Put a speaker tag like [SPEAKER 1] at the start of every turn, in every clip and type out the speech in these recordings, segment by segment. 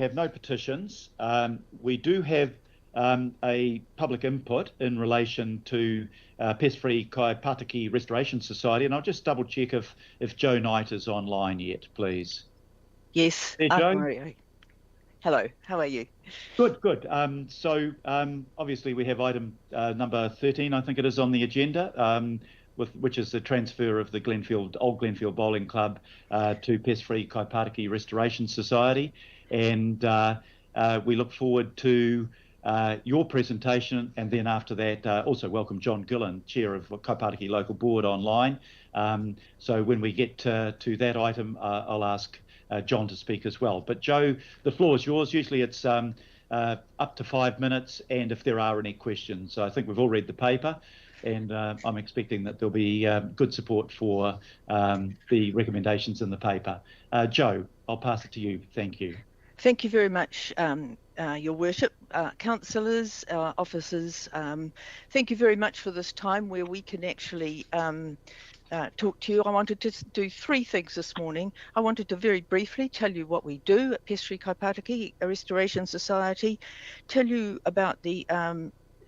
[SPEAKER 1] have no petitions. We do have a public input in relation to Pestri Kaipataki Restoration Society, and I'll just double check if Joe Knight is online yet, please.
[SPEAKER 2] Yes.
[SPEAKER 1] There, Joe?
[SPEAKER 2] Mario. Hello, how are you?
[SPEAKER 1] Good, good. Obviously we have item number 13, I think it is, on the agenda, which is the transfer of the Old Glenfield Bowling Club to Pestri Kaipataki Restoration Society. And we look forward to your presentation, and then after that also welcome John Gillen, Chair of Kaipataki Local Board, online. So when we get to that item, I'll ask John to speak as well. But Joe, the floor is yours. Usually it's up to 5 minutes, and if there are any questions, I think we've all read the paper, and I'm expecting that there'll be good support for the recommendations in the paper. Joe, I'll pass it to you. Thank you.
[SPEAKER 2] Thank you very much, Your Worship, councillors, officers. Thank you very much for this time where we can actually talk to you. I wanted to do 3 things this morning. I wanted to very briefly tell you what we do at Pestri Kaipataki Restoration Society, tell you about the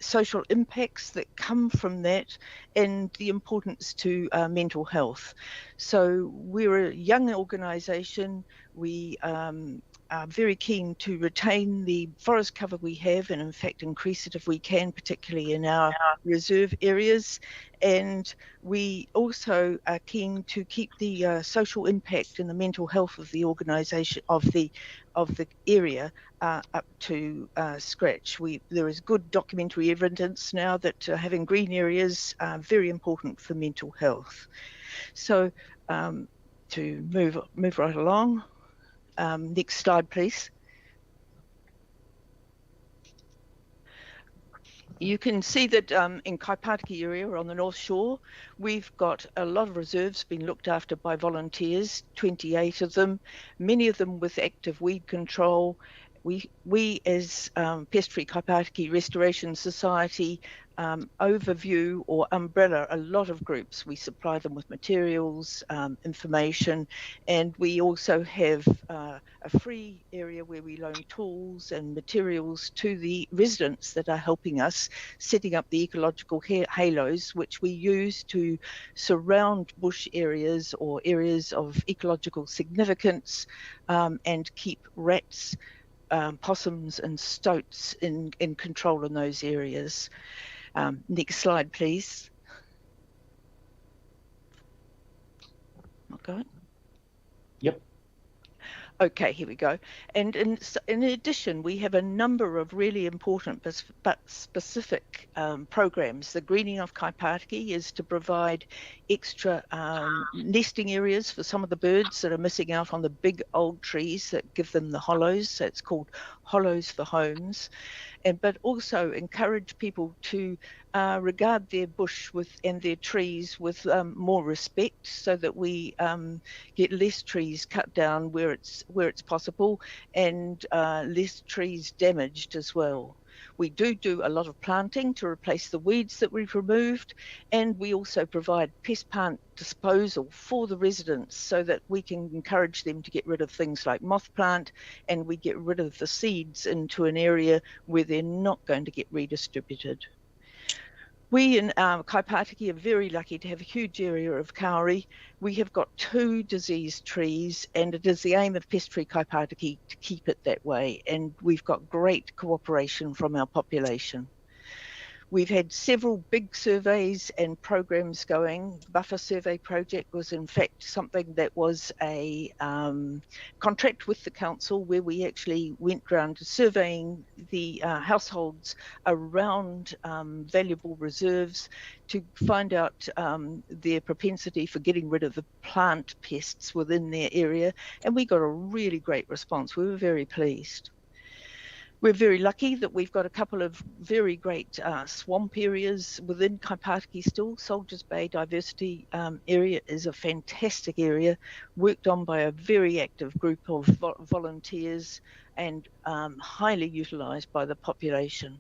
[SPEAKER 2] social impacts that come from that, and the importance to mental health. So we're a young organisation. We are very keen to retain the forest cover we have, and in fact increase it if we can, particularly in our reserve areas. And we also are keen to keep the social impact and the mental health of the organisation, of the area, up to scratch. There is good documentary evidence now that having green areas are very important for mental health. So to move right along. Next slide, please. You can see that in Kaipataki area, on the North Shore, we've got a lot of reserves being looked after by volunteers, 28 of them, many of them with active weed control. We as Pestri Kaipataki Restoration Society overview or umbrella a lot of groups. We supply them with materials, information, and we also have a free area where we loan tools and materials to the residents that are helping us setting up the ecological halos, which we use to surround bush areas or areas of ecological significance, and keep rats, possums and stoats in control in those areas. Next slide, please. Not going?
[SPEAKER 1] Yep.
[SPEAKER 2] Okay, here we go. And in addition, we have a number of really important but specific programs. The Greening of Kaipataki is to provide extra nesting areas for some of the birds that are missing out on the big old trees that give them the hollows. So it's called Hollows for Homes. But also encourage people to regard their bush and their trees with more respect, so that we get less trees cut down where it's possible, and less trees damaged as well. We do a lot of planting to replace the weeds that we've removed, and we also provide pest plant disposal for the residents so that we can encourage them to get rid of things like moth plant, and we get rid of the seeds into an area where they're not going to get redistributed. We in Kaipataki are very lucky to have a huge area of kauri. We have got 2 diseased trees, and it is the aim of Pestri Kaipataki to keep it that way, and we've got great cooperation from our population. We've had several big surveys and programs going. The Buffer Survey Project was in fact something that was a contract with the council, where we actually went around surveying the households around valuable reserves to find out their propensity for getting rid of the plant pests within their area, and we got a really great response. We were very pleased. We're very lucky that we've got a couple of very great swamp areas within Kaipataki still. Soldiers Bay Diversity area is a fantastic area, worked on by a very active group of volunteers, and highly utilised by the population.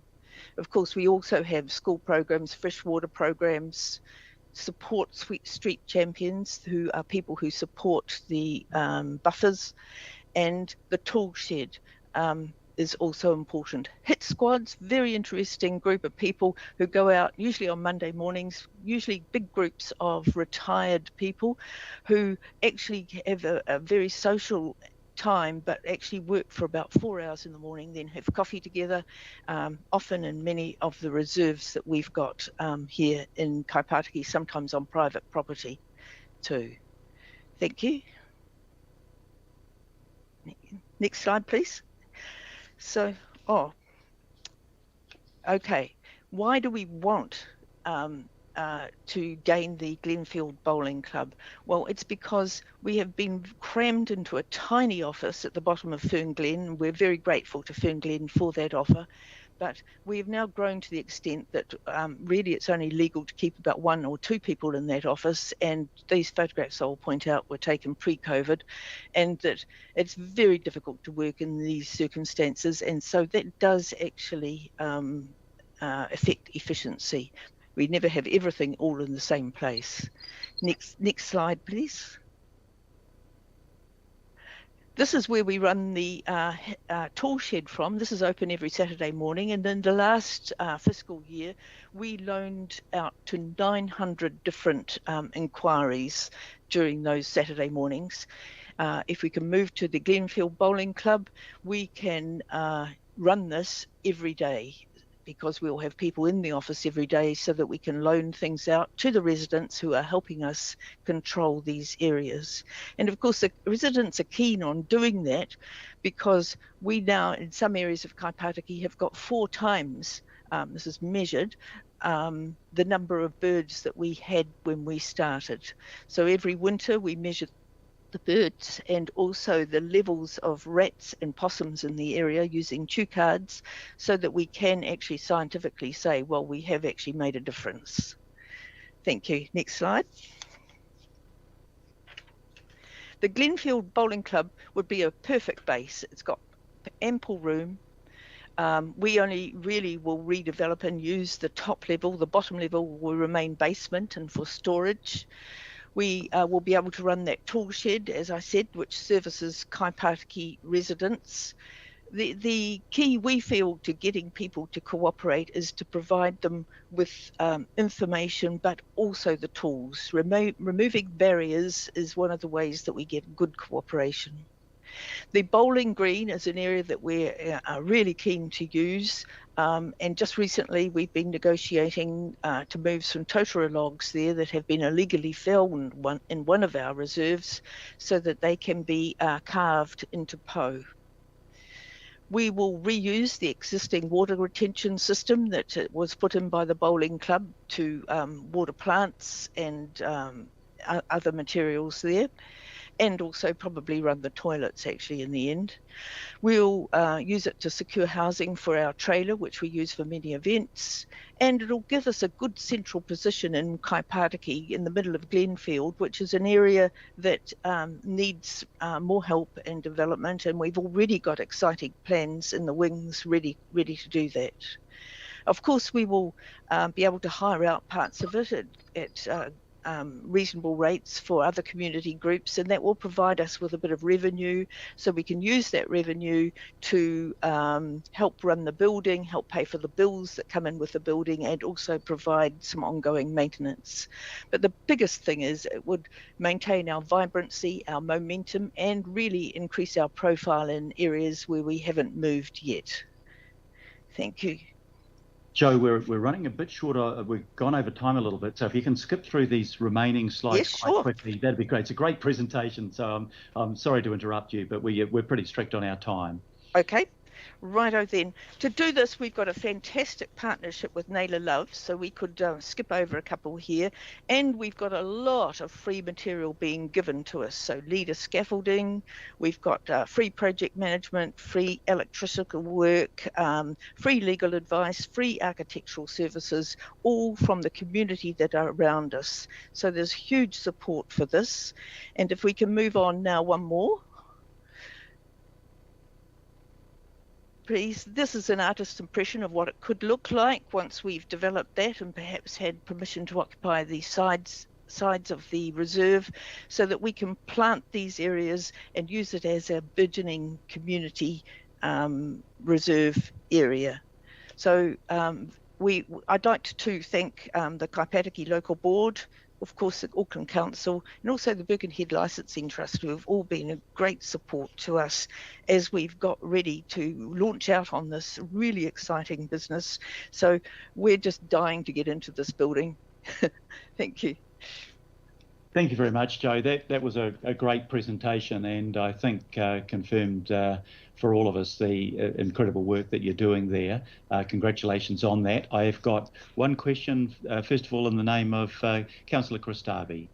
[SPEAKER 2] Of course, we also have school programs, freshwater programs, support street champions, who are people who support the buffers, and the tool shed. is also important. Hit squads, very interesting group of people who go out usually on Monday mornings, usually big groups of retired people who actually have a very social time, but actually work for about 4 hours in the morning, then have coffee together, often in many of the reserves that we've got here in Kaipataki, sometimes on private property too. Thank you. Next slide, please. So, okay. Why do we want to gain the Glenfield Bowling Club? Well, it's because we have been crammed into a tiny office at the bottom of Fern Glen. We're very grateful to Fern Glen for that offer. But we have now grown to the extent that really it's only legal to keep about 1 or 2 people in that office. And these photographs, I'll point out, were taken pre-COVID, and that it's very difficult to work in these circumstances. And so that does actually affect efficiency. We never have everything all in the same place. Next slide, please. This is where we run the tool shed from. This is open every Saturday morning, and in the last fiscal year we loaned out to 900 different inquiries during those Saturday mornings. If we can move to the Glenfield Bowling Club, we can run this every day, because we'll have people in the office every day so that we can loan things out to the residents who are helping us control these areas. And of course, the residents are keen on doing that, because we now, in some areas of Kaipataki, have got 4 times, this is measured, the number of birds that we had when we started. So every winter we measure the birds and also the levels of rats and possums in the area using chew cards, so that we can actually scientifically say, well, we have actually made a difference. Thank you. Next slide. The Glenfield Bowling Club would be a perfect base. It's got ample room. We only really will redevelop and use the top level. The bottom level will remain basement and for storage. We will be able to run that tool shed, as I said, which services Kaipataki residents. The key, we feel, to getting people to cooperate is to provide them with information, but also the tools. Removing barriers is one of the ways that we get good cooperation. The bowling green is an area that we're really keen to use. And just recently we've been negotiating to move some totara logs there that have been illegally felled in one of our reserves, so that they can be carved into po. We will reuse the existing water retention system that was put in by the bowling club to water plants and other materials there, and also probably run the toilets actually in the end. We'll use it to secure housing for our trailer, which we use for many events, and it'll give us a good central position in Kaipataki in the middle of Glenfield, which is an area that needs more help and development, and we've already got exciting plans in the wings ready to do that. Of course, we will be able to hire out parts of it at reasonable rates for other community groups, and that will provide us with a bit of revenue, so we can use that revenue to help run the building, help pay for the bills that come in with the building, and also provide some ongoing maintenance. But the biggest thing is it would maintain our vibrancy, our momentum, and really increase our profile in areas where we haven't moved yet. Thank you.
[SPEAKER 1] Jo, we're running a bit short. We've gone over time a little bit, so if you can skip through these remaining slides quite quickly, that'd be great. It's a great presentation, so I'm sorry to interrupt you, but we're pretty strict on our time.
[SPEAKER 2] Okay. Righto then. To do this, we've got a fantastic partnership with Naylor Love, so we could skip over a couple here. And we've got a lot of free material being given to us. So leader scaffolding, we've got free project management, free electrical work, free legal advice, free architectural services, all from the community that are around us. So there's huge support for this. And if we can move on now, one more. Please. This is an artist's impression of what it could look like once we've developed that and perhaps had permission to occupy the sides of the reserve, so that we can plant these areas and use it as a burgeoning community reserve area. So I'd like to thank the Kaipataki Local Board, of course the Auckland Council, and also the Birkenhead Licensing Trust, who have all been a great support to us as we've got ready to launch out on this really exciting business. So we're just dying to get into this building. Thank you.
[SPEAKER 1] Thank you very much, Joe. That was a great presentation, and I think confirmed for all of us the incredible work that you're doing there. Congratulations on that. I've got one question, first of all, in the name of Councillor Chris Darby.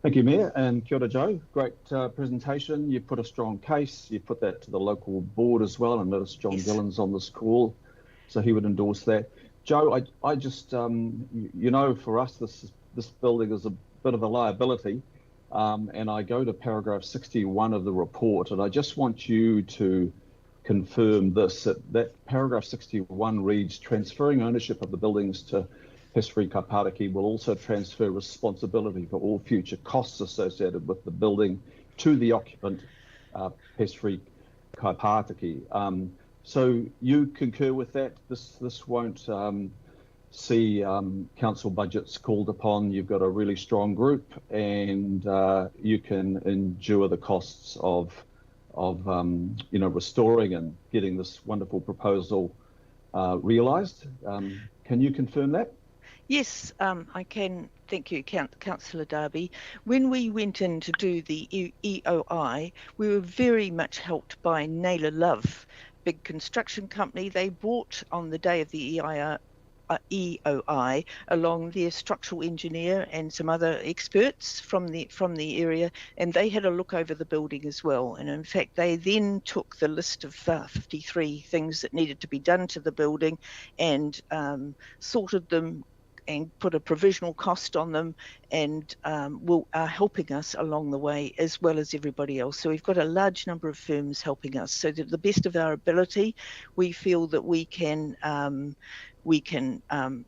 [SPEAKER 3] Thank you, Mayor, and kia ora, Joe. Great presentation. You put a strong case. You put that to the local board as well. I noticed John Gillen's on this call, so he would endorse that. Joe, I just, you know, for us, this building is a bit of a liability, and I go to paragraph 61 of the report, and I just want you to confirm this, that paragraph 61 reads, transferring ownership of the buildings to Pestri Kaipataki will also transfer responsibility for all future costs associated with the building to the occupant, Pestri Kaipataki. So you concur with that? This won't see council budgets called upon. You've got a really strong group, and you can endure the costs of you know, restoring and getting this wonderful proposal realised. Can you confirm that?
[SPEAKER 2] Yes, I can. Thank you, Councillor Darby. When we went in to do the EOI, we were very much helped by Naylor Love, big construction company. They brought on the day of the EOI along their structural engineer and some other experts from the area, and they had a look over the building as well. And in fact, they then took the list of 53 things that needed to be done to the building and sorted them and put a provisional cost on them, and are helping us along the way as well as everybody else. So we've got a large number of firms helping us, so that the best of our ability, we feel that we can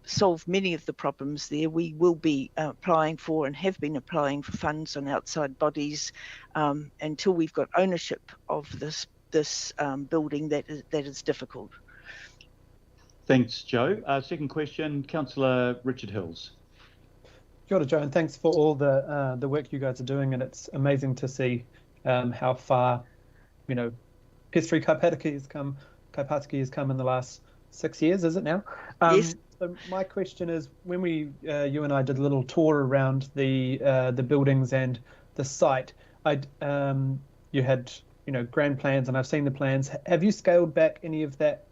[SPEAKER 2] solve many of the problems there. We will be applying for and have been applying for funds on outside bodies until we've got ownership of this building. That is difficult.
[SPEAKER 1] Thanks, Joe. Second question, Councillor Richard Hills.
[SPEAKER 4] Kia ora, Joe, and thanks for all the work you guys are doing. And it's amazing to see how far, you know, Pestri Kaipataki has come in the last 6 years, is it now?
[SPEAKER 2] Yes.
[SPEAKER 4] So my question is, when you and I did a little tour around the buildings and the site, you had, you know, grand plans, and I've seen the plans. Have you scaled back any of that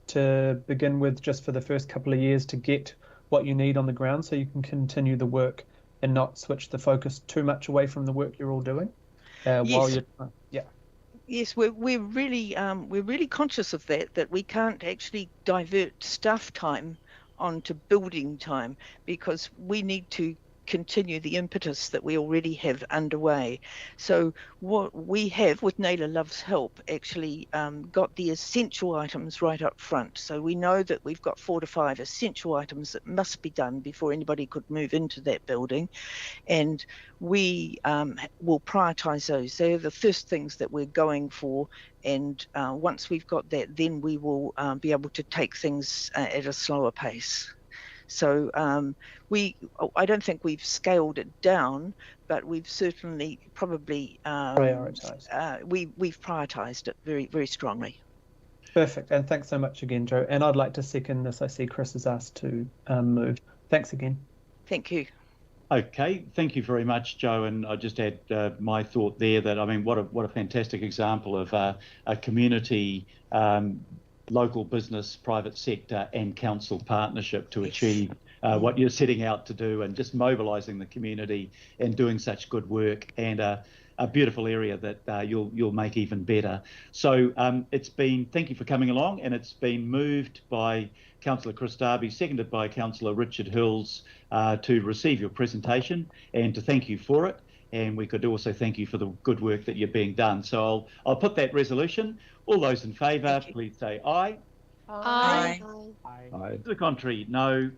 [SPEAKER 4] to begin with, just for the first couple of years, to get what you need on the ground, so you can continue the work and not switch the focus too much away from the work you're all doing? While you're, yeah.
[SPEAKER 2] Yes, we're really conscious of that we can't actually divert staff time onto building time, because we need to continue the impetus that we already have underway. So what we have, with Naylor Love's help, actually got the essential items right up front. So we know that we've got 4 to 5 essential items that must be done before anybody could move into that building, and we will prioritise those. They're the first things that we're going for, and once we've got that, then we will be able to take things at a slower pace. So I don't think we've scaled it down, but we've certainly probably prioritised. We've prioritised it very, very strongly.
[SPEAKER 4] Perfect, and thanks so much again, Joe. And I'd like to second this. I see Chris has asked to move. Thanks again.
[SPEAKER 2] Thank you.
[SPEAKER 1] Okay, thank you very much, Joe. And I just add my thought there that, I mean, what a fantastic example of a community, local business, private sector and council partnership to achieve what you're setting out to do, and just mobilising the community and doing such good work, and a beautiful area that you'll make even better. So it's been, thank you for coming along, and it's been moved by Councillor Chris Darby, seconded by Councillor Richard Hills, to receive your presentation and to thank you for it. And we could also thank you for the good work that you're being done. So I'll put that resolution. All those in favour, please say aye.
[SPEAKER 5] Aye.
[SPEAKER 3] Aye.
[SPEAKER 1] To the contrary, no.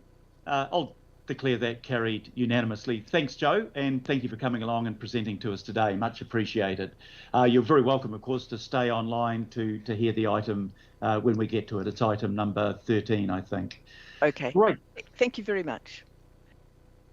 [SPEAKER 1] I'll declare that carried unanimously. Thanks, Joe, and thank you for coming along and presenting to us today. Much appreciated. You're very welcome, of course, to stay online to hear the item when we get to it. It's item number 13, I think.
[SPEAKER 2] Okay.
[SPEAKER 1] Great.
[SPEAKER 2] Thank you very much.